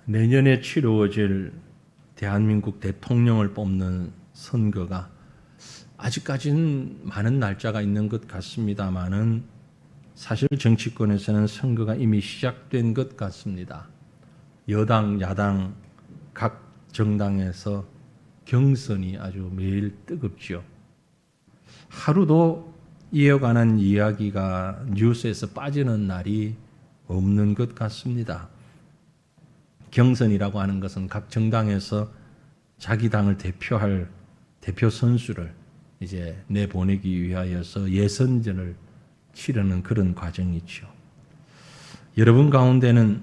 내년에 치루어질 대한민국 대통령을 뽑는 선거가 아직까지는 많은 날짜가 있는 것 같습니다만은 사실 정치권에서는 선거가 이미 시작된 것 같습니다. 여당, 야당 각 정당에서 경선이 아주 매일 뜨겁죠. 하루도 이어가는 이야기가 뉴스에서 빠지는 날이 없는 것 같습니다. 경선이라고 하는 것은 각 정당에서 자기 당을 대표할 대표 선수를 이제 내보내기 위하여서 예선전을 치르는 그런 과정이죠. 여러분 가운데는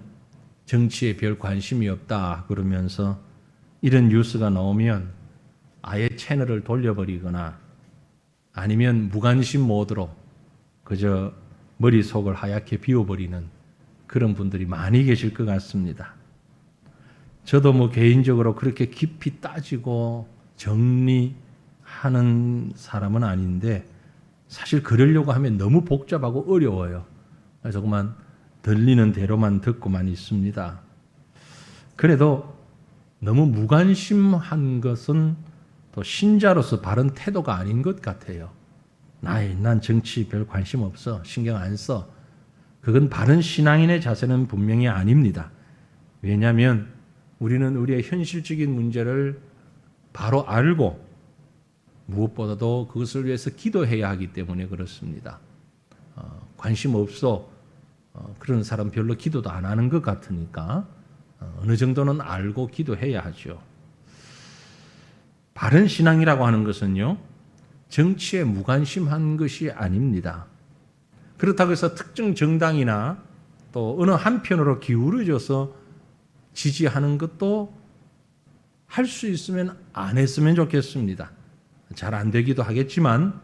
정치에 별 관심이 없다 그러면서 이런 뉴스가 나오면 아예 채널을 돌려버리거나 아니면 무관심 모드로 그저 머릿속을 하얗게 비워버리는 그런 분들이 많이 계실 것 같습니다. 저도 개인적으로 그렇게 깊이 따지고 정리하는 사람은 아닌데 사실 그러려고 하면 너무 복잡하고 어려워요. 그래서 그만 들리는 대로만 듣고만 있습니다. 그래도 너무 무관심한 것은 또 신자로서 바른 태도가 아닌 것 같아요. 난 정치 별 관심 없어. 신경 안 써. 그건 바른 신앙인의 자세는 분명히 아닙니다. 왜냐하면 우리는 우리의 현실적인 문제를 바로 알고 무엇보다도 그것을 위해서 기도해야 하기 때문에 그렇습니다. 관심 없어. 그런 사람 별로 기도도 안 하는 것 같으니까 어느 정도는 알고 기도해야 하죠. 바른 신앙이라고 하는 것은요, 정치에 무관심한 것이 아닙니다. 그렇다고 해서 특정 정당이나 또 어느 한편으로 기울어져서 지지하는 것도 할 수 있으면 안 했으면 좋겠습니다. 잘 안 되기도 하겠지만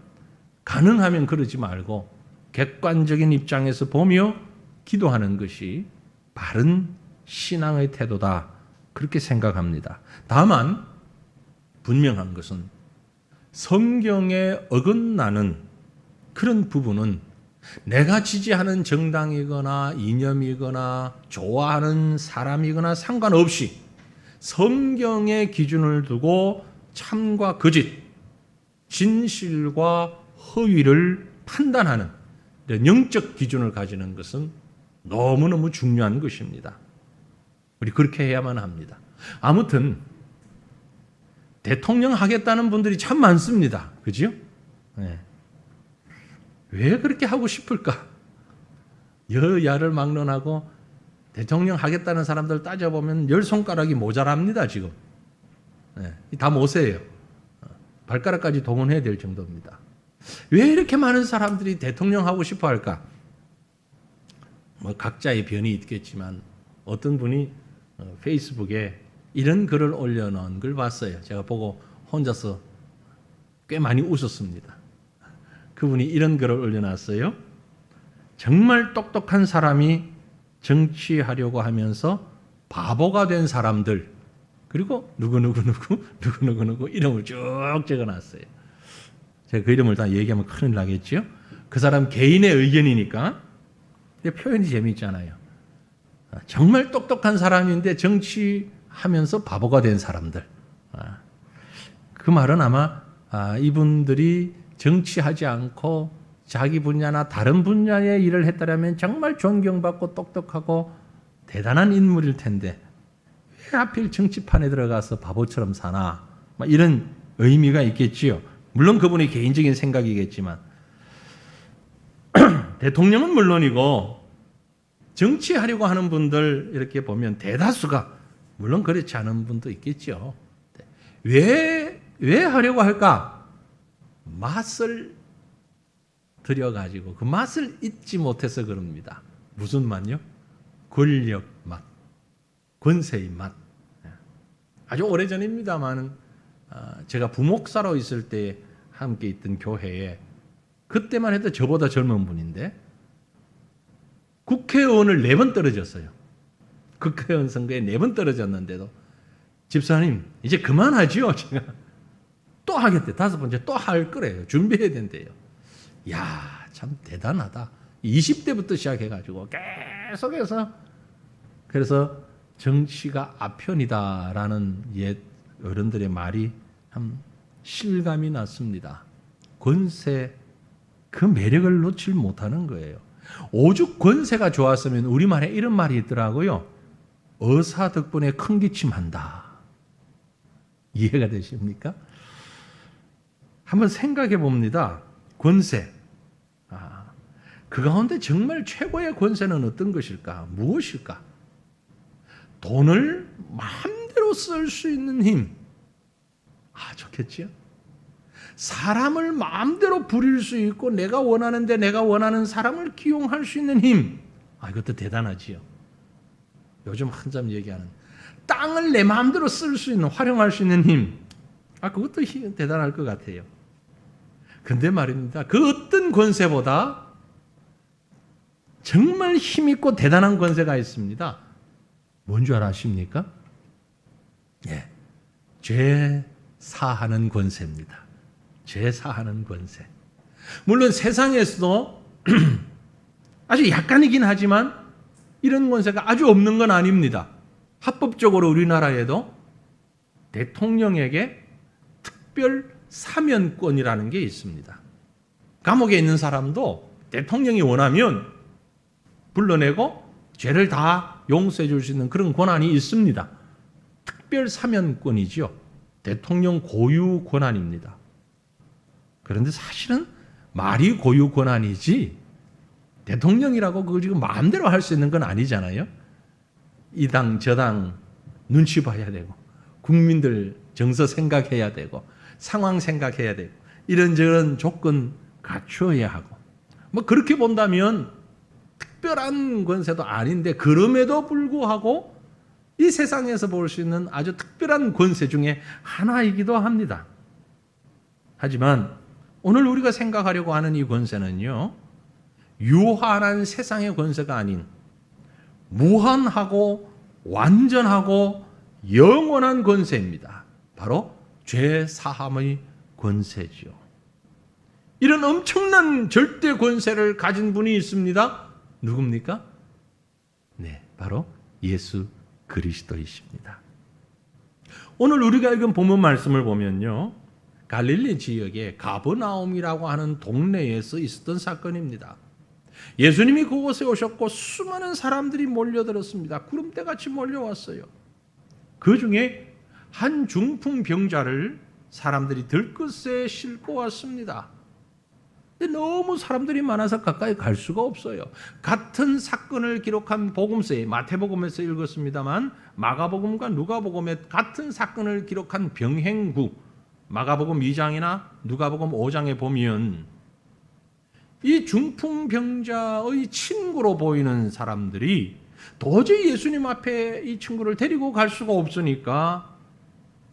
가능하면 그러지 말고 객관적인 입장에서 보며 기도하는 것이 바른 신앙의 태도다. 그렇게 생각합니다. 다만 분명한 것은 성경에 어긋나는 그런 부분은 내가 지지하는 정당이거나 이념이거나 좋아하는 사람이거나 상관없이 성경의 기준을 두고 참과 거짓, 진실과 허위를 판단하는 영적 기준을 가지는 것은 너무너무 중요한 것입니다. 우리 그렇게 해야만 합니다. 아무튼 대통령 하겠다는 분들이 참 많습니다. 그죠? 네. 왜 그렇게 하고 싶을까? 여야를 막론하고 대통령 하겠다는 사람들 따져보면 10손가락이 모자랍니다. 지금. 네. 다 모세예요. 발가락까지 동원해야 될 정도입니다. 왜 이렇게 많은 사람들이 대통령 하고 싶어 할까? 각자의 변이 있겠지만 어떤 분이 페이스북에 이런 글을 올려놓은 걸 봤어요. 제가 보고 혼자서 꽤 많이 웃었습니다. 그분이 이런 글을 올려놨어요. 정말 똑똑한 사람이 정치하려고 하면서 바보가 된 사람들, 그리고 누구누구 이름을 쭉 적어놨어요. 제가 그 이름을 다 얘기하면 큰일 나겠죠. 그 사람 개인의 의견이니까. 근데 표현이 재미있잖아요. 정말 똑똑한 사람인데 정치하면서 바보가 된 사람들. 그 말은 아마 이분들이 정치하지 않고 자기 분야나 다른 분야의 일을 했다면 정말 존경받고 똑똑하고 대단한 인물일 텐데 왜 하필 정치판에 들어가서 바보처럼 사나? 이런 의미가 있겠지요. 물론 그분의 개인적인 생각이겠지만 대통령은 물론이고 정치하려고 하는 분들 이렇게 보면 대다수가 물론 그렇지 않은 분도 있겠죠. 왜 하려고 할까? 맛을 들여가지고 그 맛을 잊지 못해서 그럽니다. 무슨 맛요? 권력 맛, 권세의 맛. 아주 오래전입니다만 제가 부목사로 있을 때 함께 있던 교회에 그때만 해도 저보다 젊은 분인데 국회의원을 4번 떨어졌어요. 국회의원 선거에 4번 떨어졌는데도 집사님 이제 그만하지요. 제가 또 하겠대. 5번째 또 할 거래요. 준비해야 된대요. 야, 참 대단하다. 20대부터 시작해가지고 계속해서 그래서 정치가 아편이다라는 옛 어른들의 말이 참 실감이 났습니다. 권세 그 매력을 놓칠 못하는 거예요. 오죽 권세가 좋았으면 우리말에 이런 말이 있더라고요. 어사 덕분에 큰 기침한다. 이해가 되십니까? 한번 생각해 봅니다. 권세. 그 가운데 정말 최고의 권세는 어떤 것일까? 무엇일까? 돈을 마음대로 쓸 수 있는 힘. 좋겠지요? 사람을 마음대로 부릴 수 있고 내가 원하는데 내가 원하는 사람을 기용할 수 있는 힘. 이것도 대단하지요. 요즘 한참 얘기하는 땅을 내 마음대로 쓸 수 있는 활용할 수 있는 힘. 그것도 대단할 것 같아요. 근데 말입니다. 그 어떤 권세보다 정말 힘있고 대단한 권세가 있습니다. 뭔 줄 아십니까? 죄 사하는 권세입니다. 죄 사하는 권세. 물론 세상에서도 아주 약간이긴 하지만 이런 권세가 아주 없는 건 아닙니다. 합법적으로 우리나라에도 대통령에게 특별 사면권이라는 게 있습니다. 감옥에 있는 사람도 대통령이 원하면 불러내고 죄를 다 용서해 줄 수 있는 그런 권한이 있습니다. 특별 사면권이죠. 대통령 고유 권한입니다. 그런데 사실은 말이 고유 권한이지 대통령이라고 그걸 지금 마음대로 할 수 있는 건 아니잖아요. 이 당 저 당 눈치 봐야 되고 국민들 정서 생각해야 되고 상황 생각해야 되고 이런저런 조건 갖추어야 하고 그렇게 본다면 특별한 권세도 아닌데 그럼에도 불구하고 이 세상에서 볼 수 있는 아주 특별한 권세 중에 하나이기도 합니다. 하지만 오늘 우리가 생각하려고 하는 이 권세는요, 유한한 세상의 권세가 아닌 무한하고 완전하고 영원한 권세입니다. 바로 죄 사함의 권세지요. 이런 엄청난 절대 권세를 가진 분이 있습니다. 누굽니까? 바로 예수 그리스도이십니다. 오늘 우리가 읽은 본문 말씀을 보면요, 갈릴리 지역의 가버나움이라고 하는 동네에서 있었던 사건입니다. 예수님이 그곳에 오셨고 수많은 사람들이 몰려들었습니다. 구름대같이 몰려왔어요. 그 중에 한 중풍병자를 사람들이 들것에 싣고 왔습니다. 근데 너무 사람들이 많아서 가까이 갈 수가 없어요. 같은 사건을 기록한 복음서에 마태복음에서 읽었습니다만 마가복음과 누가복음에 같은 사건을 기록한 병행구 마가복음 2장이나 누가복음 5장에 보면 이 중풍병자의 친구로 보이는 사람들이 도저히 예수님 앞에 이 친구를 데리고 갈 수가 없으니까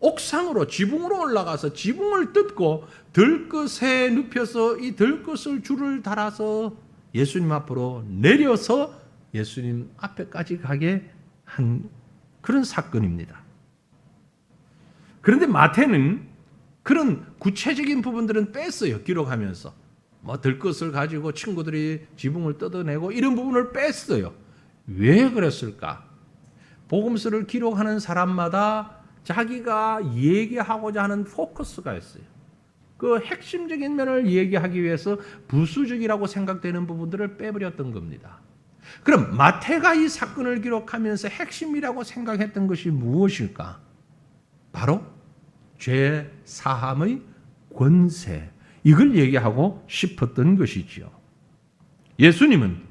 옥상으로 지붕으로 올라가서 지붕을 뜯고 들것에 눕혀서 이 들것을 줄을 달아서 예수님 앞으로 내려서 예수님 앞에까지 가게 한 그런 사건입니다. 그런데 마태는 그런 구체적인 부분들은 뺐어요. 기록하면서 들것을 가지고 친구들이 지붕을 뜯어내고 이런 부분을 뺐어요. 왜 그랬을까? 복음서를 기록하는 사람마다 자기가 얘기하고자 하는 포커스가 있어요. 그 핵심적인 면을 얘기하기 위해서 부수적이라고 생각되는 부분들을 빼버렸던 겁니다. 그럼 마태가 이 사건을 기록하면서 핵심이라고 생각했던 것이 무엇일까? 바로 죄 사함의 권세, 이걸 얘기하고 싶었던 것이지요. 예수님은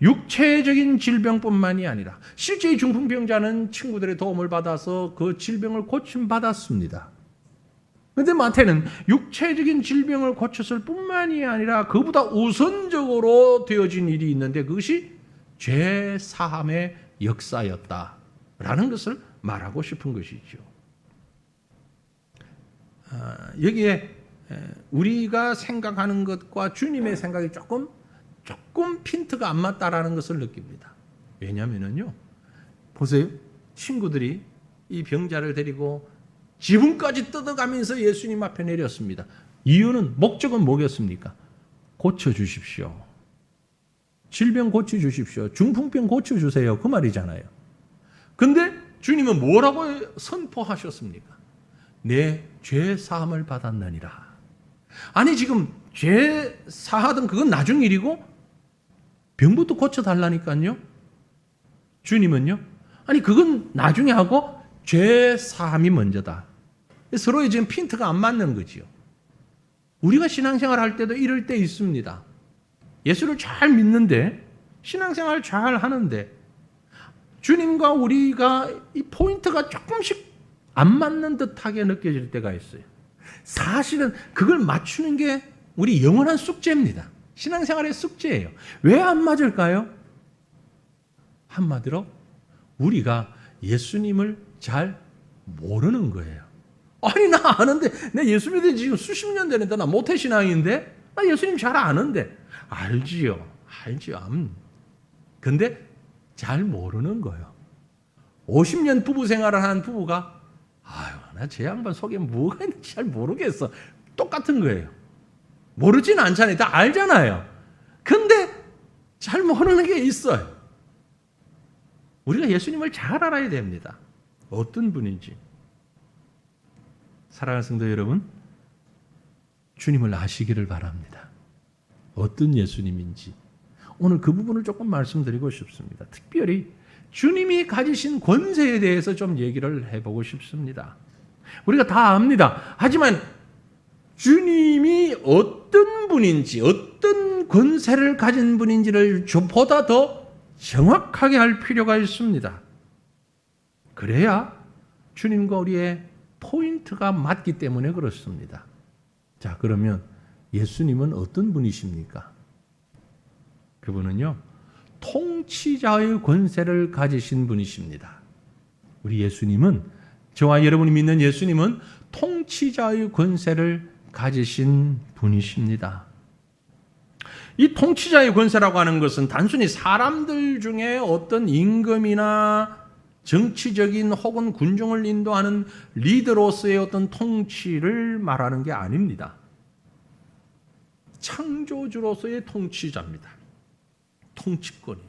육체적인 질병뿐만이 아니라 실제 이 중풍병자는 친구들의 도움을 받아서 그 질병을 고침받았습니다. 그런데 마태는 육체적인 질병을 고쳤을 뿐만이 아니라 그보다 우선적으로 되어진 일이 있는데 그것이 죄 사함의 역사였다라는 것을 말하고 싶은 것이죠. 여기에 우리가 생각하는 것과 주님의 생각이 조금 핀트가 안 맞다라는 것을 느낍니다. 왜냐하면요, 보세요. 친구들이 이 병자를 데리고 지붕까지 뜯어가면서 예수님 앞에 내렸습니다. 이유는 목적은 뭐겠습니까? 고쳐주십시오. 질병 고쳐주십시오. 중풍병 고쳐주세요. 그 말이잖아요. 근데 주님은 뭐라고 선포하셨습니까? 내 죄 사함을 받았느니라. 아니 지금 죄 사하든 그건 나중 일이고 병부터 고쳐달라니까요. 주님은요. 아니 그건 나중에 하고 죄 사함이 먼저다. 서로의 지금 핀트가 안 맞는 거지요. 우리가 신앙생활 할 때도 이럴 때 있습니다. 예수를 잘 믿는데 신앙생활 잘 하는데 주님과 우리가 이 포인트가 조금씩 안 맞는 듯하게 느껴질 때가 있어요. 사실은 그걸 맞추는 게 우리 영원한 숙제입니다. 신앙생활의 숙제예요. 왜 안 맞을까요? 한마디로 우리가 예수님을 잘 모르는 거예요. 아니 나 아는데 내 예수 믿은 지 지금 수십 년 되는데 나 모태신앙인데 나 예수님 잘 아는데 알지요. 근데 잘 모르는 거예요. 50년 부부 생활을 한 부부가 아유 나 제 양반 속에 뭐가 있는지 잘 모르겠어. 똑같은 거예요. 모르진 않잖아요. 다 알잖아요. 근데 잘 모르는 게 있어요. 우리가 예수님을 잘 알아야 됩니다. 어떤 분인지. 사랑하는 성도 여러분, 주님을 아시기를 바랍니다. 어떤 예수님인지. 오늘 그 부분을 조금 말씀드리고 싶습니다. 특별히 주님이 가지신 권세에 대해서 좀 얘기를 해보고 싶습니다. 우리가 다 압니다. 하지만 주님이 어떤 분인지, 어떤 권세를 가진 분인지를 보다 더 정확하게 할 필요가 있습니다. 그래야 주님과 우리의 포인트가 맞기 때문에 그렇습니다. 자, 그러면 예수님은 어떤 분이십니까? 그분은요, 통치자의 권세를 가지신 분이십니다. 우리 예수님은, 저와 여러분이 믿는 예수님은 통치자의 권세를 가지신 분이십니다. 이 통치자의 권세라고 하는 것은 단순히 사람들 중에 어떤 임금이나 정치적인 혹은 군중을 인도하는 리더로서의 어떤 통치를 말하는 게 아닙니다. 창조주로서의 통치자입니다. 통치권이에요.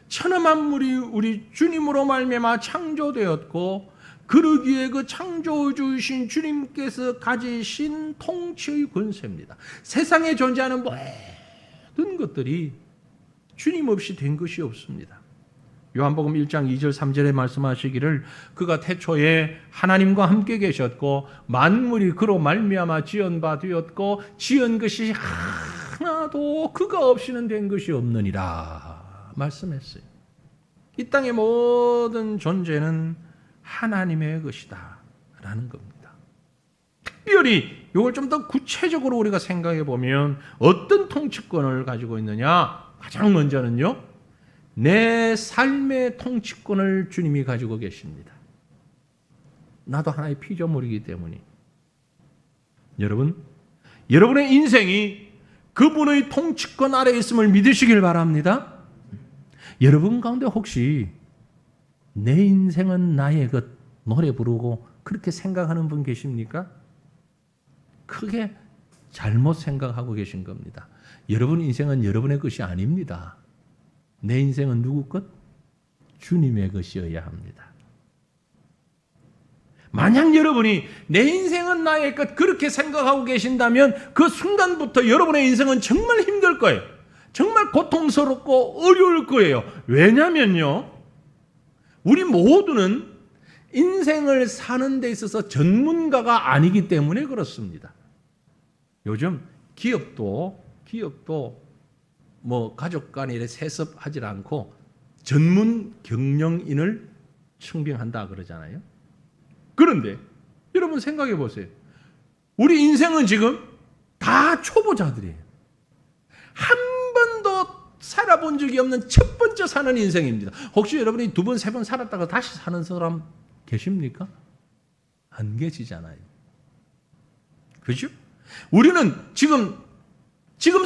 천하 만물이 우리 주님으로 말미암아 창조되었고 그러기에 그 창조주이신 주님께서 가지신 통치의 권세입니다. 세상에 존재하는 모든 것들이 주님 없이 된 것이 없습니다. 요한복음 1장 2절 3절에 말씀하시기를 그가 태초에 하나님과 함께 계셨고 만물이 그로 말미암아 지은 바 되었고 지은 것이 하나도 그가 없이는 된 것이 없느니라 말씀했어요. 이 땅의 모든 존재는 하나님의 것이다 라는 겁니다. 특별히 이걸 좀 더 구체적으로 우리가 생각해 보면 어떤 통치권을 가지고 있느냐? 가장 먼저는요, 내 삶의 통치권을 주님이 가지고 계십니다. 나도 하나의 피조물이기 때문에 여러분의 인생이 그분의 통치권 아래에 있음을 믿으시길 바랍니다. 여러분 가운데 혹시 내 인생은 나의 것 노래 부르고 그렇게 생각하는 분 계십니까? 크게 잘못 생각하고 계신 겁니다. 여러분 인생은 여러분의 것이 아닙니다. 내 인생은 누구 것? 주님의 것이어야 합니다. 만약 여러분이 내 인생은 나의 것 그렇게 생각하고 계신다면 그 순간부터 여러분의 인생은 정말 힘들 거예요. 정말 고통스럽고 어려울 거예요. 왜냐면요, 우리 모두는 인생을 사는 데 있어서 전문가가 아니기 때문에 그렇습니다. 요즘 기업도 뭐 가족 간에 세습하지 않고 전문 경영인을 청빙한다 그러잖아요. 그런데 여러분 생각해 보세요. 우리 인생은 지금 다 초보자들이에요. 한 번도 살아본 적이 없는 첫 번째 사는 인생입니다. 혹시 여러분이 2번, 3번 살았다가 다시 사는 사람 계십니까? 안 계시잖아요. 그죠? 우리는 지금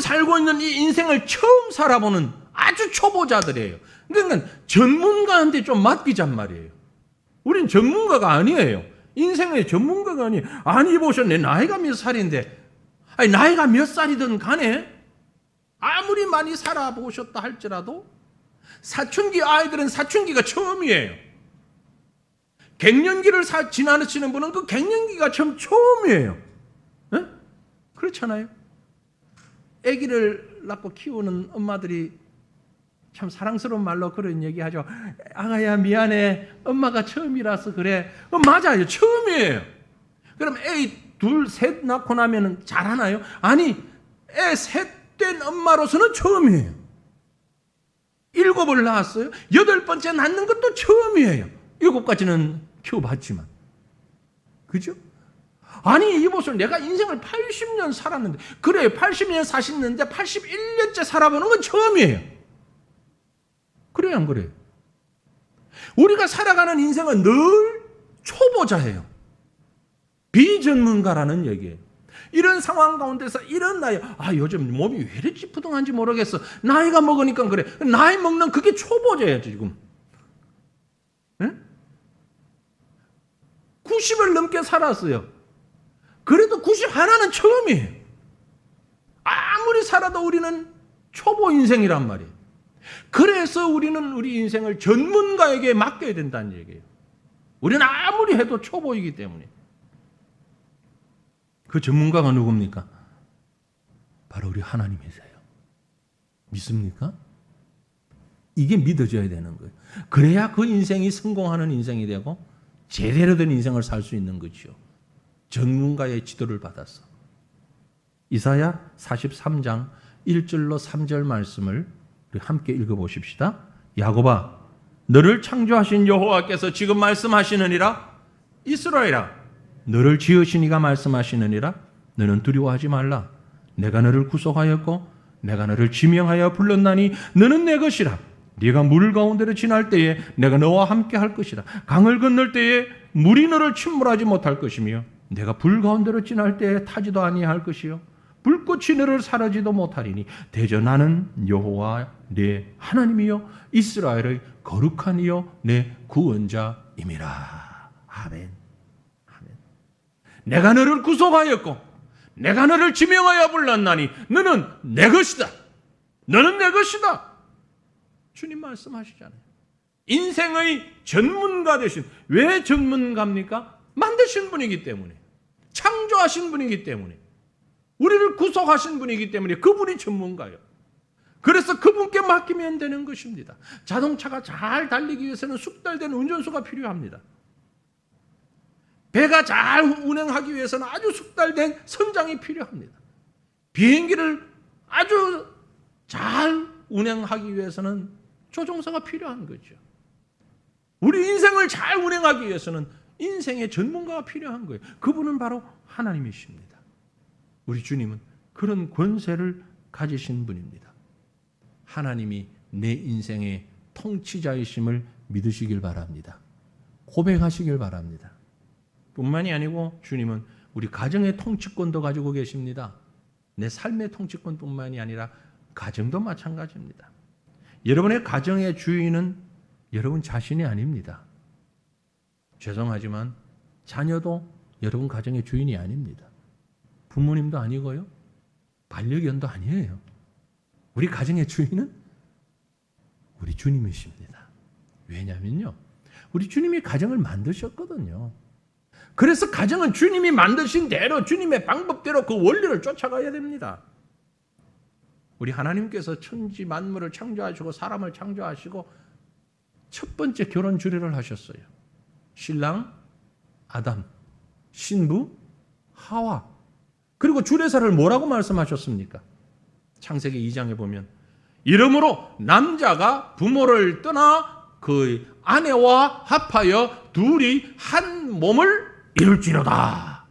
살고 있는 이 인생을 처음 살아보는 아주 초보자들이에요. 그러니까 전문가한테 좀 맡기잔 말이에요. 우린 전문가가 아니에요. 인생의 전문가가 아니에요. 아니 보셨네. 나이가 몇 살인데. 아니 나이가 몇 살이든 간에 아무리 많이 살아보셨다 할지라도 사춘기 아이들은 사춘기가 처음이에요. 갱년기를 지나시는 분은 그 갱년기가 처음이에요. 네? 그렇잖아요. 아기를 낳고 키우는 엄마들이 참 사랑스러운 말로 그런 얘기하죠. 아가야 미안해, 엄마가 처음이라서 그래. 맞아요, 처음이에요. 그럼 애 둘, 셋 낳고 나면 잘하나요? 아니, 애 셋 된 엄마로서는 처음이에요. 7을 낳았어요. 8번째 낳는 것도 처음이에요. 7까지는 키워봤지만. 그죠? 아니, 이보세요. 내가 인생을 80년 살았는데, 그래, 80년 사셨는데 81년째 살아보는 건 처음이에요. 그래요, 안 그래요? 우리가 살아가는 인생은 늘 초보자예요. 비전문가라는 얘기예요. 이런 상황 가운데서 이런 나이, 요즘 몸이 왜 이렇게 찌푸둥한지 모르겠어. 나이가 먹으니까 그래. 나이 먹는 그게 초보자예요, 지금. 네? 90을 넘게 살았어요. 그래도 91는 처음이에요. 아무리 살아도 우리는 초보 인생이란 말이에요. 그래서 우리는 우리 인생을 전문가에게 맡겨야 된다는 얘기예요. 우리는 아무리 해도 초보이기 때문에. 그 전문가가 누굽니까? 바로 우리 하나님이세요. 믿습니까? 이게 믿어져야 되는 거예요. 그래야 그 인생이 성공하는 인생이 되고 제대로 된 인생을 살 수 있는 거죠. 전문가의 지도를 받아서. 이사야 43장 1절로 3절 말씀을 우리 함께 읽어보십시다. 야곱아, 너를 창조하신 여호와께서 지금 말씀하시느니라. 이스라엘아, 너를 지으신 이가 말씀하시느니라. 너는 두려워하지 말라. 내가 너를 구속하였고 내가 너를 지명하여 불렀나니 너는 내 것이라. 네가 물 가운데로 지날 때에 내가 너와 함께 할 것이라. 강을 건널 때에 물이 너를 침몰하지 못할 것이며 내가 불 가운데로 지날 때에 타지도 아니할 것이요 불꽃이 너를 사르지도 못하리니 대저 나는 여호와 내 하나님이요 이스라엘의 거룩한 이요 내 구원자임이라. 아멘. 아멘. 내가 너를 구속하였고 내가 너를 지명하여 불렀나니 너는 내 것이다. 너는 내 것이다. 주님 말씀하시잖아요. 인생의 전문가 되신, 왜 전문가입니까? 만드신 분이기 때문에, 창조하신 분이기 때문에, 우리를 구속하신 분이기 때문에 그분이 전문가예요. 그래서 그분께 맡기면 되는 것입니다. 자동차가 잘 달리기 위해서는 숙달된 운전수가 필요합니다. 배가 잘 운행하기 위해서는 아주 숙달된 선장이 필요합니다. 비행기를 아주 잘 운행하기 위해서는 조종사가 필요한 거죠. 우리 인생을 잘 운행하기 위해서는 인생의 전문가가 필요한 거예요. 그분은 바로 하나님이십니다. 우리 주님은 그런 권세를 가지신 분입니다. 하나님이 내 인생의 통치자이심을 믿으시길 바랍니다. 고백하시길 바랍니다. 뿐만이 아니고 주님은 우리 가정의 통치권도 가지고 계십니다. 내 삶의 통치권뿐만이 아니라 가정도 마찬가지입니다. 여러분의 가정의 주인은 여러분 자신이 아닙니다. 죄송하지만 자녀도 여러분 가정의 주인이 아닙니다. 부모님도 아니고요. 반려견도 아니에요. 우리 가정의 주인은 우리 주님이십니다. 왜냐면요, 우리 주님이 가정을 만드셨거든요. 그래서 가정은 주님이 만드신 대로, 주님의 방법대로 그 원리를 쫓아가야 됩니다. 우리 하나님께서 천지 만물을 창조하시고 사람을 창조하시고 첫 번째 결혼 주례를 하셨어요. 신랑 아담, 신부 하와. 그리고 주례사를 뭐라고 말씀하셨습니까? 창세기 2장에 보면 이러므로 남자가 부모를 떠나 그 아내와 합하여 둘이 한 몸을 이룰지로다.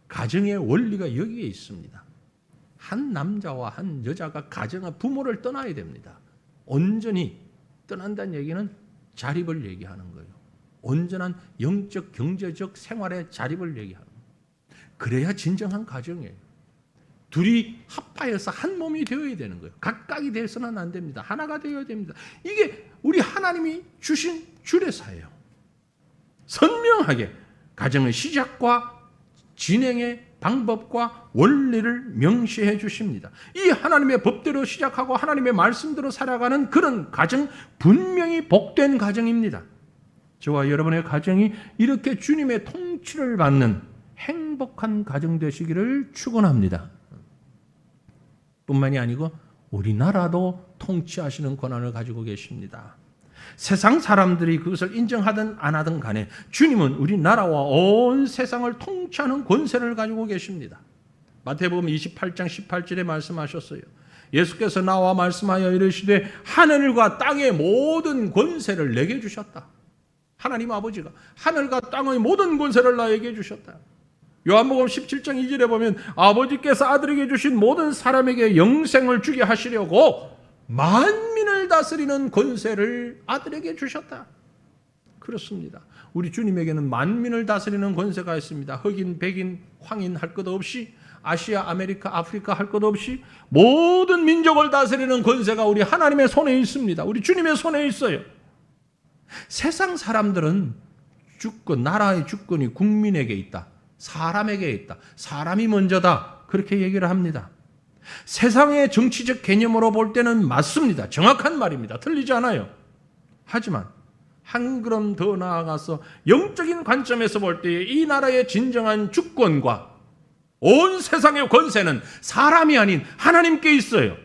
가정의 원리가 여기에 있습니다. 한 남자와 한 여자가 가정의 부모를 떠나야 됩니다. 온전히 떠난다는 얘기는 자립을 얘기하는 거예요. 온전한 영적, 경제적 생활의 자립을 얘기하는 거예요. 그래야 진정한 가정이에요. 둘이 합하여서 한 몸이 되어야 되는 거예요. 각각이 되어서는 안 됩니다. 하나가 되어야 됩니다. 이게 우리 하나님이 주신 주례사예요. 선명하게 가정의 시작과 진행의 방법과 원리를 명시해 주십니다. 이 하나님의 법대로 시작하고 하나님의 말씀대로 살아가는 그런 가정, 분명히 복된 가정입니다. 저와 여러분의 가정이 이렇게 주님의 통치를 받는 행복한 가정 되시기를 축원합니다. 뿐만이 아니고 우리나라도 통치하시는 권한을 가지고 계십니다. 세상 사람들이 그것을 인정하든 안 하든 간에 주님은 우리나라와 온 세상을 통치하는 권세를 가지고 계십니다. 마태복음 28장 18절에 말씀하셨어요. 예수께서 나와 말씀하여 이르시되 하늘과 땅의 모든 권세를 내게 주셨다. 하나님 아버지가 하늘과 땅의 모든 권세를 나에게 주셨다. 요한복음 17장 2절에 보면 아버지께서 아들에게 주신 모든 사람에게 영생을 주게 하시려고 만민을 다스리는 권세를 아들에게 주셨다. 그렇습니다. 우리 주님에게는 만민을 다스리는 권세가 있습니다. 흑인, 백인, 황인 할 것 없이 아시아, 아메리카, 아프리카 할 것 없이 모든 민족을 다스리는 권세가 우리 하나님의 손에 있습니다. 우리 주님의 손에 있어요. 세상 사람들은 주권, 나라의 주권이 국민에게 있다. 사람에게 있다. 사람이 먼저다. 그렇게 얘기를 합니다. 세상의 정치적 개념으로 볼 때는 맞습니다. 정확한 말입니다. 틀리지 않아요. 하지만 한 걸음 더 나아가서 영적인 관점에서 볼 때 이 나라의 진정한 주권과 온 세상의 권세는 사람이 아닌 하나님께 있어요.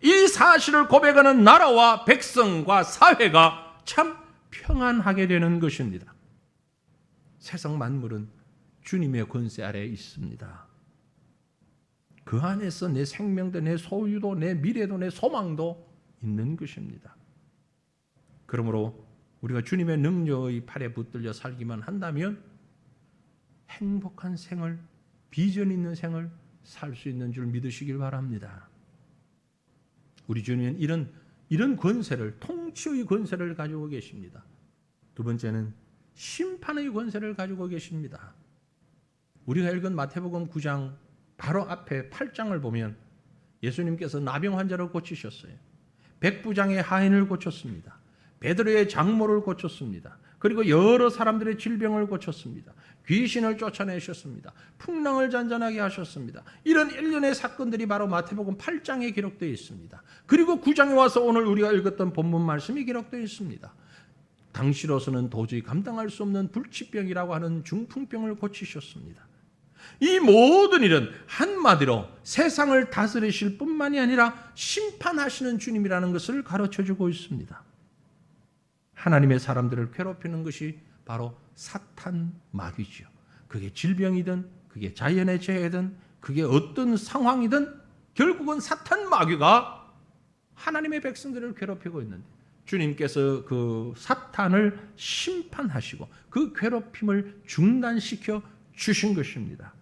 이 사실을 고백하는 나라와 백성과 사회가 참 평안하게 되는 것입니다. 세상 만물은 주님의 권세 아래에 있습니다. 그 안에서 내 생명도 내 소유도 내 미래도 내 소망도 있는 것입니다. 그러므로 우리가 주님의 능력의 팔에 붙들려 살기만 한다면 행복한 생을, 비전 있는 생을 살 수 있는 줄 믿으시길 바랍니다. 우리 주님은 이런 권세를, 통치의 권세를 가지고 계십니다. 두 번째는 심판의 권세를 가지고 계십니다. 우리가 읽은 마태복음 9장 바로 앞에 8장을 보면 예수님께서 나병 환자를 고치셨어요. 백부장의 하인을 고쳤습니다. 베드로의 장모를 고쳤습니다. 그리고 여러 사람들의 질병을 고쳤습니다. 귀신을 쫓아내셨습니다. 풍랑을 잔잔하게 하셨습니다. 이런 일련의 사건들이 바로 마태복음 8장에 기록되어 있습니다. 그리고 9장에 와서 오늘 우리가 읽었던 본문 말씀이 기록되어 있습니다. 당시로서는 도저히 감당할 수 없는 불치병이라고 하는 중풍병을 고치셨습니다. 이 모든 일은 한마디로 세상을 다스리실 뿐만이 아니라 심판하시는 주님이라는 것을 가르쳐주고 있습니다. 하나님의 사람들을 괴롭히는 것이 바로 사탄 마귀죠. 그게 질병이든 그게 자연의 재해든 그게 어떤 상황이든 결국은 사탄 마귀가 하나님의 백성들을 괴롭히고 있는데 주님께서 그 사탄을 심판하시고 그 괴롭힘을 중단시켜 주신 것입니다.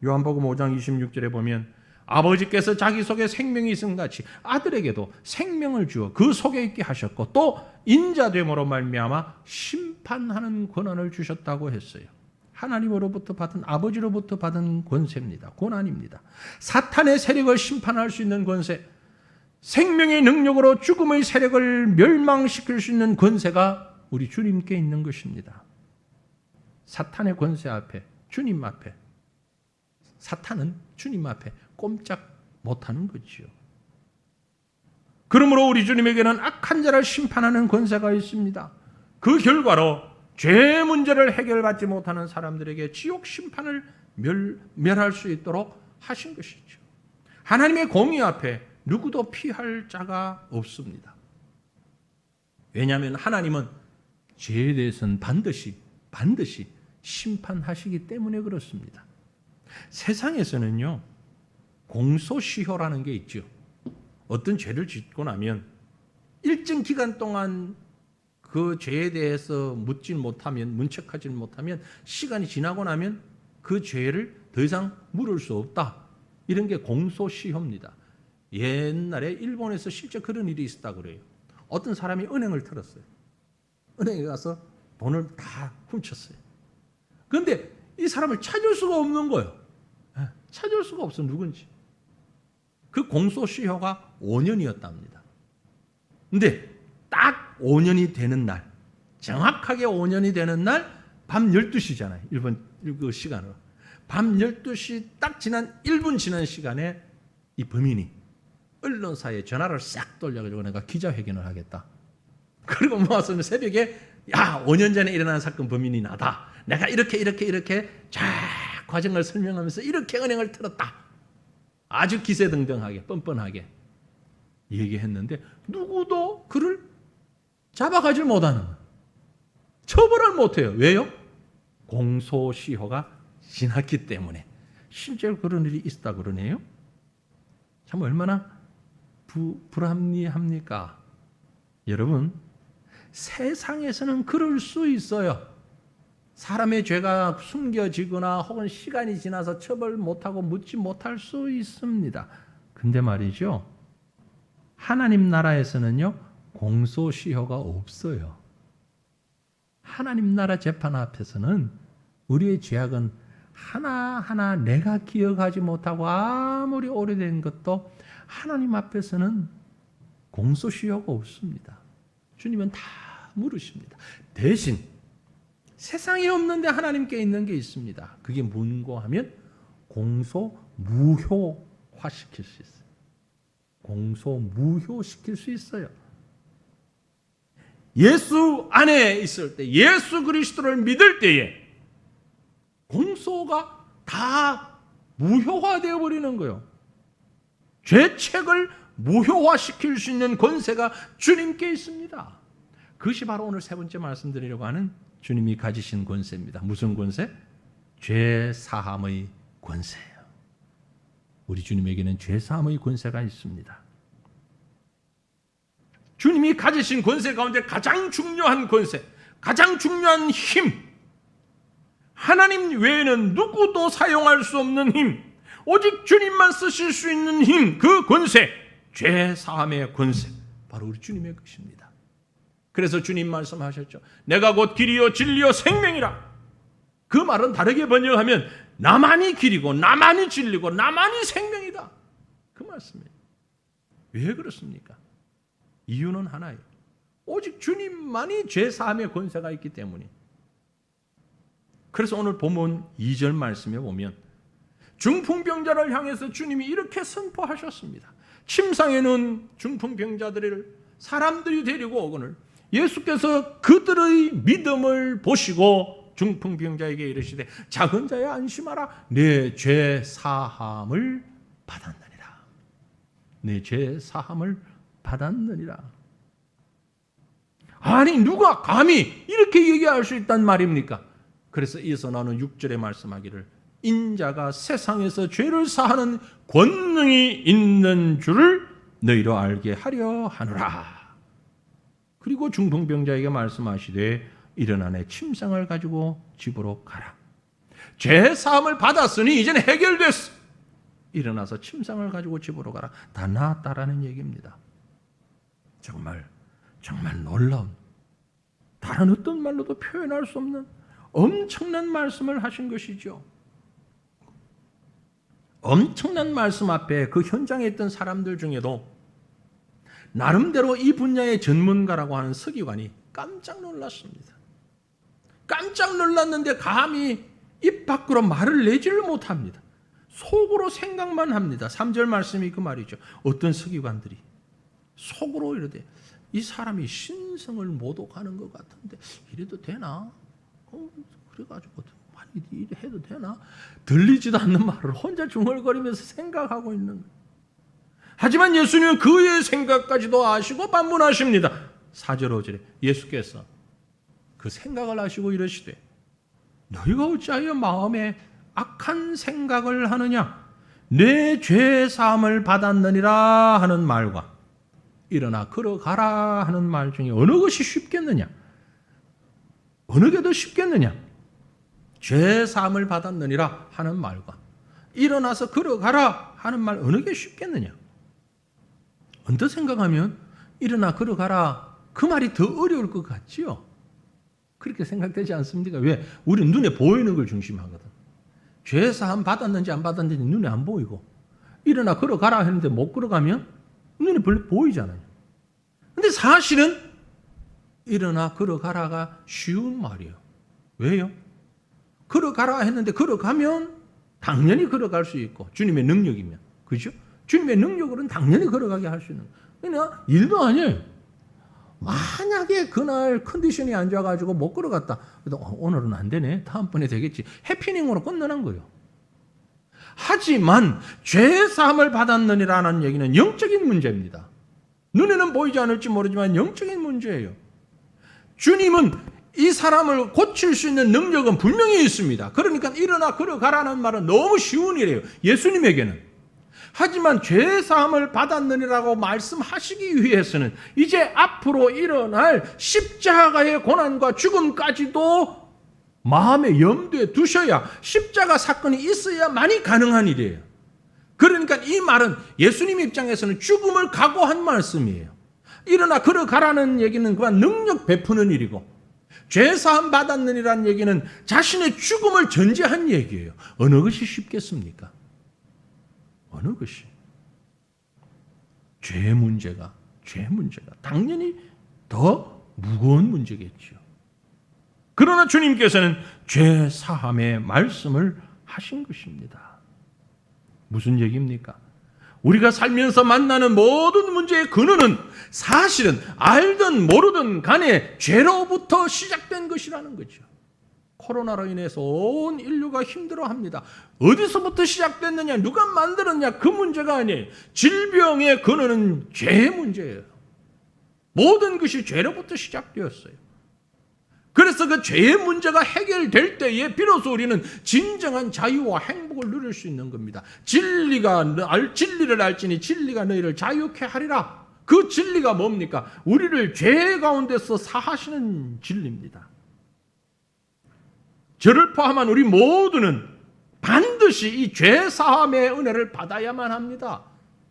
요한복음 5장 26절에 보면 아버지께서 자기 속에 생명이 있음 같이 아들에게도 생명을 주어 그 속에 있게 하셨고 또 인자됨으로 말미암아 심판하는 권한을 주셨다고 했어요. 하나님으로부터 받은, 아버지로부터 받은 권세입니다. 권한입니다. 사탄의 세력을 심판할 수 있는 권세, 생명의 능력으로 죽음의 세력을 멸망시킬 수 있는 권세가 우리 주님께 있는 것입니다. 사탄의 권세 앞에, 주님 앞에, 사탄은 주님 앞에 꼼짝 못하는 거지요. 그러므로 우리 주님에게는 악한 자를 심판하는 권세가 있습니다. 그 결과로 죄 문제를 해결받지 못하는 사람들에게 지옥 심판을 멸할 수 있도록 하신 것이죠. 하나님의 공의 앞에 누구도 피할 자가 없습니다. 왜냐하면 하나님은 죄에 대해서는 반드시 심판하시기 때문에 그렇습니다. 세상에서는요, 공소시효라는 게 있죠. 어떤 죄를 짓고 나면 일정 기간 동안 그 죄에 대해서 묻질 못하면, 문책하지 못하면 시간이 지나고 나면 그 죄를 더 이상 물을 수 없다. 이런 게 공소시효입니다. 옛날에 일본에서 실제 그런 일이 있었다 그래요. 어떤 사람이 은행을 털었어요. 은행에 가서 돈을 다 훔쳤어요. 그런데 이 사람을 찾을 수가 없는 거예요. 찾을 수가 없어, 누군지. 그 공소시효가 5년이었답니다. 근데 딱 5년이 되는 날, 정확하게 5년이 되는 날, 밤 12시잖아요. 일본 그 시간으로. 밤 12시 딱 지난 1분 지난 시간에 이 범인이 언론사에 전화를 싹 돌려가지고 내가 기자회견을 하겠다. 그리고 모아서 새벽에 5년 전에 일어난 사건 범인이 나다. 내가 이렇게 쫙 과정을 설명하면서 이렇게 은행을 털었다. 아주 기세등등하게 뻔뻔하게 얘기했는데 누구도 그를 잡아가질 못하는 거예요. 처벌을 못해요. 왜요? 공소시효가 지났기 때문에. 실제로 그런 일이 있었다 그러네요. 참 얼마나 불합리합니까? 여러분, 세상에서는 그럴 수 있어요. 사람의 죄가 숨겨지거나 혹은 시간이 지나서 처벌 못하고 묻지 못할 수 있습니다. 근데 말이죠, 하나님 나라에서는요 공소시효가 없어요. 하나님 나라 재판 앞에서는 우리의 죄악은 하나하나 내가 기억하지 못하고 아무리 오래된 것도 하나님 앞에서는 공소시효가 없습니다. 주님은 다 물으십니다. 대신 세상에 없는데 하나님께 있는 게 있습니다. 그게 뭔고 하면 공소무효화시킬 수 있어요. 공소무효시킬 수 있어요. 예수 안에 있을 때, 예수 그리스도를 믿을 때에 공소가 다 무효화되어 버리는 거예요. 죄책을 무효화시킬 수 있는 권세가 주님께 있습니다. 그것이 바로 오늘 세 번째 말씀드리려고 하는 주님이 가지신 권세입니다. 무슨 권세? 죄 사함의 권세예요. 우리 주님에게는 죄 사함의 권세가 있습니다. 주님이 가지신 권세 가운데 가장 중요한 권세, 가장 중요한 힘, 하나님 외에는 누구도 사용할 수 없는 힘, 오직 주님만 쓰실 수 있는 힘, 그 권세, 죄 사함의 권세, 바로 우리 주님의 것입니다. 그래서 주님 말씀하셨죠. 내가 곧 길이요 진리요 생명이라. 그 말은 다르게 번역하면 나만이 길이고 나만이 진리고 나만이 생명이다. 그 말씀이에요. 왜 그렇습니까? 이유는 하나예요. 오직 주님만이 죄 사함의 권세가 있기 때문에. 그래서 오늘 본문 2절 말씀에 보면 중풍병자를 향해서 주님이 이렇게 선포하셨습니다. 침상에는 중풍병자들을 사람들이 데리고 오거늘 예수께서 그들의 믿음을 보시고 중풍병자에게 이르시되 작은 자야 안심하라. 내 죄 사함을 받았느니라. 내 죄 사함을 받았느니라. 아니 누가 감히 이렇게 얘기할 수 있단 말입니까? 그래서 이어서 나는 6절에 말씀하기를 인자가 세상에서 죄를 사하는 권능이 있는 줄을 너희로 알게 하려 하노라. 그리고 중풍병자에게 말씀하시되 일어나 내 침상을 가지고 집으로 가라. 죄 사함을 받았으니 이제는 해결됐어. 일어나서 침상을 가지고 집으로 가라. 다 나았다라는 얘기입니다. 정말 놀라운, 다른 어떤 말로도 표현할 수 없는 엄청난 말씀을 하신 것이죠. 엄청난 말씀 앞에 그 현장에 있던 사람들 중에도 나름대로 이 분야의 전문가라고 하는 서기관이 깜짝 놀랐습니다. 깜짝 놀랐는데 감히 입 밖으로 말을 내지를 못합니다. 속으로 생각만 합니다. 3절 말씀이 그 말이죠. 어떤 서기관들이 속으로 이러되 이 사람이 신성을 모독하는 것 같은데 이래도 되나? 그래가지고 많이 해도 되나? 들리지도 않는 말을 혼자 중얼거리면서 생각하고 있는 거예요. 하지만 예수님은 그의 생각까지도 아시고 반문하십니다. 4절 5절에 예수께서 그 생각을 아시고 이러시되 너희가 어찌하여 마음에 악한 생각을 하느냐? 내 죄 사함을 받았느니라 하는 말과 일어나 걸어가라 하는 말 중에 어느 것이 쉽겠느냐? 어느 게 더 쉽겠느냐? 죄 사함을 받았느니라 하는 말과 일어나서 걸어가라 하는 말 어느 게 쉽겠느냐? 언뜻 생각하면 일어나 걸어가라 그 말이 더 어려울 것 같지요? 그렇게 생각되지 않습니까? 왜? 우리는 눈에 보이는 걸 중심하거든. 죄 사함 받았는지 안 받았는지 눈에 안 보이고 일어나 걸어가라 했는데 못 걸어가면 눈에 별로 보이잖아요. 근데 사실은 일어나 걸어가라가 쉬운 말이에요. 왜요? 걸어가라 했는데 걸어가면 당연히 걸어갈 수 있고 주님의 능력이면, 그죠? 주님의 능력으로는 당연히 걸어가게 할 수 있는. 그러니까 일도 아니에요. 만약에 그날 컨디션이 안 좋아가지고 못 걸어갔다. 그래도 오늘은 안 되네. 다음번에 되겠지. 해피닝으로 끝나는 거예요. 하지만 죄 사함을 받았느니라는 얘기는 영적인 문제입니다. 눈에는 보이지 않을지 모르지만 영적인 문제예요. 주님은 이 사람을 고칠 수 있는 능력은 분명히 있습니다. 그러니까 일어나 걸어가라는 말은 너무 쉬운 일이에요. 예수님에게는. 하지만 죄 사함을 받았느니라고 말씀하시기 위해서는 이제 앞으로 일어날 십자가의 고난과 죽음까지도 마음의 염두에 두셔야, 십자가 사건이 있어야만이 가능한 일이에요. 그러니까 이 말은 예수님 입장에서는 죽음을 각오한 말씀이에요. 일어나 걸어가라는 얘기는 그만 능력 베푸는 일이고, 죄사함 받았느니라는 얘기는 자신의 죽음을 전제한 얘기예요. 어느 것이 쉽겠습니까? 어느 것이? 죄 문제가 당연히 더 무거운 문제겠죠. 그러나 주님께서는 죄 사함의 말씀을 하신 것입니다. 무슨 얘기입니까? 우리가 살면서 만나는 모든 문제의 근원은 사실은 알든 모르든 간에 죄로부터 시작된 것이라는 거죠. 코로나로 인해서 온 인류가 힘들어합니다. 어디서부터 시작됐느냐, 누가 만들었냐, 그 문제가 아니에요. 질병의 근원은 죄의 문제예요. 모든 것이 죄로부터 시작되었어요. 그래서 그 죄의 문제가 해결될 때에 비로소 우리는 진정한 자유와 행복을 누릴 수 있는 겁니다. 진리를 알지니 진리가 너희를 자유케 하리라. 그 진리가 뭡니까? 우리를 죄 가운데서 사하시는 진리입니다. 저를 포함한 우리 모두는 반드시 이 죄 사함의 은혜를 받아야만 합니다.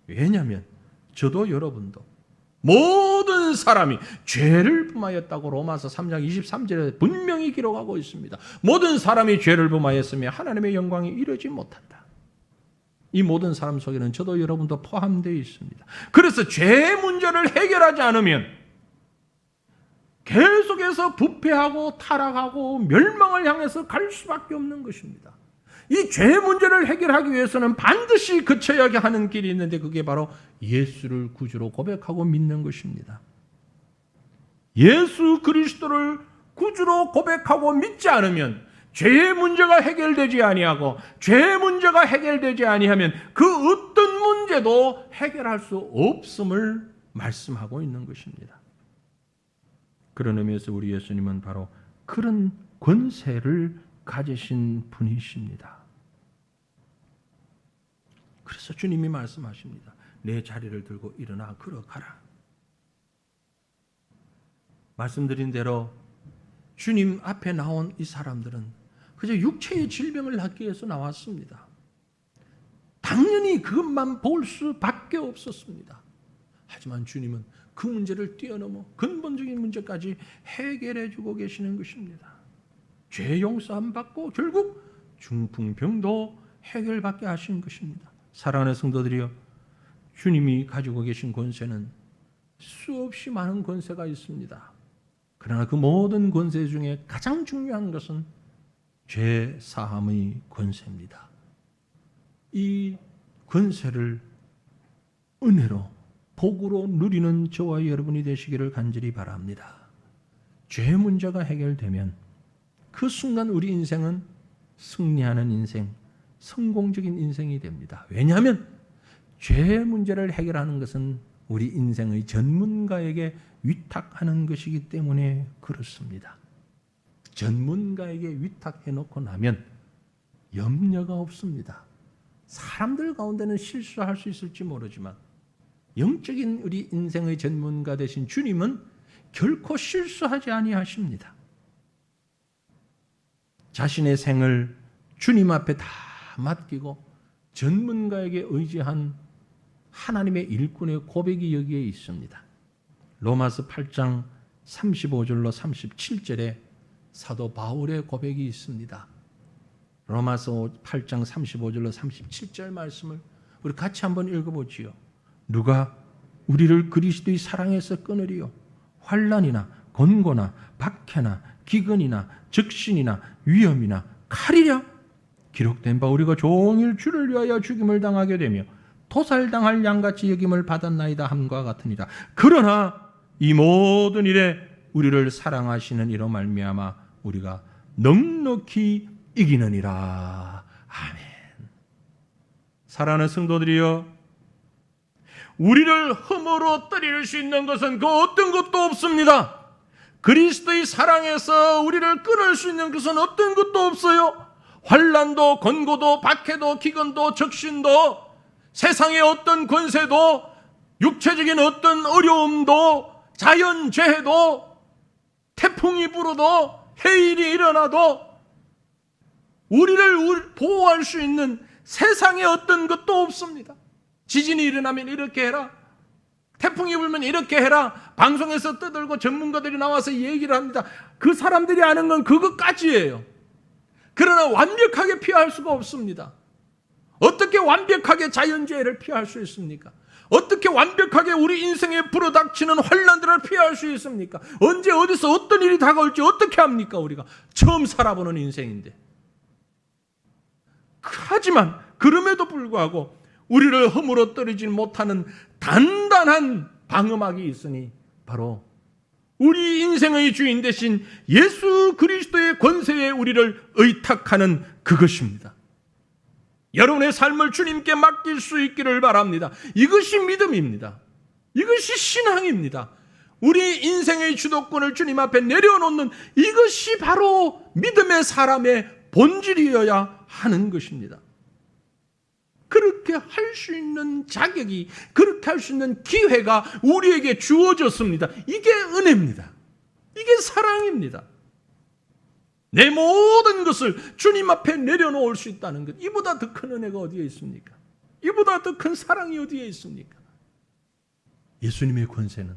왜냐하면 저도 여러분도 모든 사람이 죄를 범하였다고 로마서 3장 23절에 분명히 기록하고 있습니다. 모든 사람이 죄를 범하였으며 하나님의 영광에 이르지 못한다. 이 모든 사람 속에는 저도 여러분도 포함되어 있습니다. 그래서 죄 문제를 해결하지 않으면 계속해서 부패하고 타락하고 멸망을 향해서 갈 수밖에 없는 것입니다. 이 죄 문제를 해결하기 위해서는 반드시 거쳐야 하는 길이 있는데 그게 바로 예수를 구주로 고백하고 믿는 것입니다. 예수 그리스도를 구주로 고백하고 믿지 않으면 죄의 문제가 해결되지 아니하고, 죄의 문제가 해결되지 아니하면 그 어떤 문제도 해결할 수 없음을 말씀하고 있는 것입니다. 그런 의미에서 우리 예수님은 바로 그런 권세를 가지신 분이십니다. 그래서 주님이 말씀하십니다. 내 자리를 들고 일어나 걸어가라. 말씀드린 대로 주님 앞에 나온 이 사람들은 그저 육체의 질병을 낫기 위해서 나왔습니다. 당연히 그것만 볼 수밖에 없었습니다. 하지만 주님은 그 문제를 뛰어넘어 근본적인 문제까지 해결해 주고 계시는 것입니다. 죄 용서함 받고 결국 중풍병도 해결받게 하신 것입니다. 사랑하는 성도들이여, 주님이 가지고 계신 권세는 수없이 많은 권세가 있습니다. 그러나 그 모든 권세 중에 가장 중요한 것은 죄 사함의 권세입니다. 이 권세를 은혜로, 복으로 누리는 저와 여러분이 되시기를 간절히 바랍니다. 죄 문제가 해결되면 그 순간 우리 인생은 승리하는 인생, 성공적인 인생이 됩니다. 왜냐하면 죄 문제를 해결하는 것은 우리 인생의 전문가에게 위탁하는 것이기 때문에 그렇습니다. 전문가에게 위탁해 놓고 나면 염려가 없습니다. 사람들 가운데는 실수할 수 있을지 모르지만 영적인 우리 인생의 전문가 되신 주님은 결코 실수하지 아니하십니다. 자신의 생을 주님 앞에 다 맡기고 전문가에게 의지한 하나님의 일꾼의 고백이 여기에 있습니다. 로마서 8장 35절로 37절에 사도 바울의 고백이 있습니다. 로마서 8장 35절로 37절 말씀을 우리 같이 한번 읽어보지요. 누가 우리를 그리스도의 사랑에서 끊으리요? 환난이나 곤고나 박해나 기근이나 적신이나 위험이나 칼이랴 기록된 바 우리가 종일 주를 위하여 죽임을 당하게 되며 도살당할 양같이 여김을 받았나이다 함과 같으니라. 그러나 이 모든 일에 우리를 사랑하시는 이로 말미암아 우리가 넉넉히 이기느니라. 아멘. 사랑하는 성도들이여, 우리를 흠으로 때릴 수 있는 것은 그 어떤 것도 없습니다. 그리스도의 사랑에서 우리를 끊을 수 있는 것은 어떤 것도 없어요. 환난도 권고도 박해도 기근도 적신도 세상의 어떤 권세도 육체적인 어떤 어려움도 자연재해도 태풍이 불어도 해일이 일어나도 우리를 보호할 수 있는 세상에 어떤 것도 없습니다. 지진이 일어나면 이렇게 해라, 태풍이 불면 이렇게 해라, 방송에서 떠들고 전문가들이 나와서 얘기를 합니다. 그 사람들이 아는 건 그것까지예요. 그러나 완벽하게 피할 수가 없습니다. 어떻게 완벽하게 자연재해를 피할 수 있습니까? 어떻게 완벽하게 우리 인생에 불어닥치는 환난들을 피할 수 있습니까? 언제 어디서 어떤 일이 다가올지 어떻게 합니까? 우리가 처음 살아보는 인생인데. 하지만 그럼에도 불구하고 우리를 허물어 떨어지지 못하는 단단한 방어막이 있으니 바로 우리 인생의 주인 되신 예수 그리스도의 권세에 우리를 의탁하는 그것입니다. 여러분의 삶을 주님께 맡길 수 있기를 바랍니다. 이것이 믿음입니다. 이것이 신앙입니다. 우리 인생의 주도권을 주님 앞에 내려놓는 이것이 바로 믿음의 사람의 본질이어야 하는 것입니다. 그렇게 할 수 있는 자격이, 그렇게 할 수 있는 기회가 우리에게 주어졌습니다. 이게 은혜입니다. 이게 사랑입니다. 내 모든 것을 주님 앞에 내려놓을 수 있다는 것, 이보다 더 큰 은혜가 어디에 있습니까? 이보다 더 큰 사랑이 어디에 있습니까? 예수님의 권세는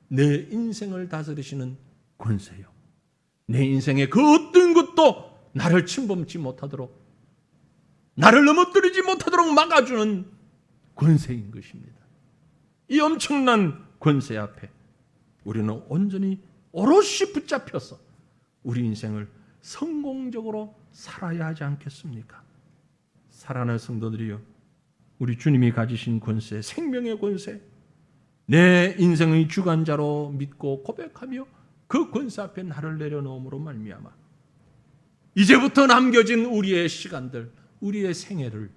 내 인생을 다스리시는 권세요. 내 인생의 그 어떤 것도 나를 침범치 못하도록, 나를 넘어뜨리지 못하도록 막아주는 권세인 것입니다. 이 엄청난 권세 앞에 우리는 온전히 오롯이 붙잡혀서 우리 인생을 성공적으로 살아야 하지 않겠습니까? 사랑하는 성도들이여, 우리 주님이 가지신 권세, 생명의 권세, 내 인생의 주관자로 믿고 고백하며 그 권세 앞에 나를 내려놓음으로 말미암아 이제부터 남겨진 우리의 시간들, 우리의 생애를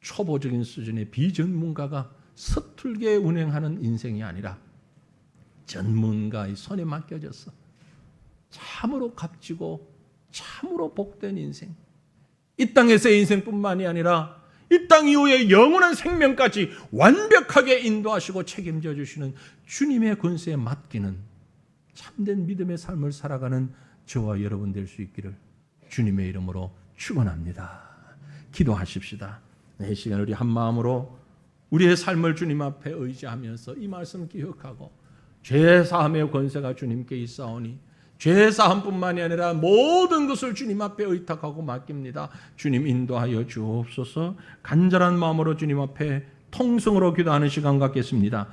초보적인 수준의 비전문가가 서툴게 운행하는 인생이 아니라 전문가의 손에 맡겨져서 참으로 값지고 참으로 복된 인생, 이 땅에서의 인생뿐만이 아니라 이 땅 이후의 영원한 생명까지 완벽하게 인도하시고 책임져 주시는 주님의 권세에 맡기는 참된 믿음의 삶을 살아가는 저와 여러분 될 수 있기를 주님의 이름으로 축원합니다. 기도하십시다. 이 시간 우리 한 마음으로 우리의 삶을 주님 앞에 의지하면서 이 말씀 기억하고, 죄 사함의 권세가 주님께 있사오니 죄 사함뿐만이 아니라 모든 것을 주님 앞에 의탁하고 맡깁니다. 주님 인도하여 주옵소서. 간절한 마음으로 주님 앞에 통성으로 기도하는 시간 갖겠습니다.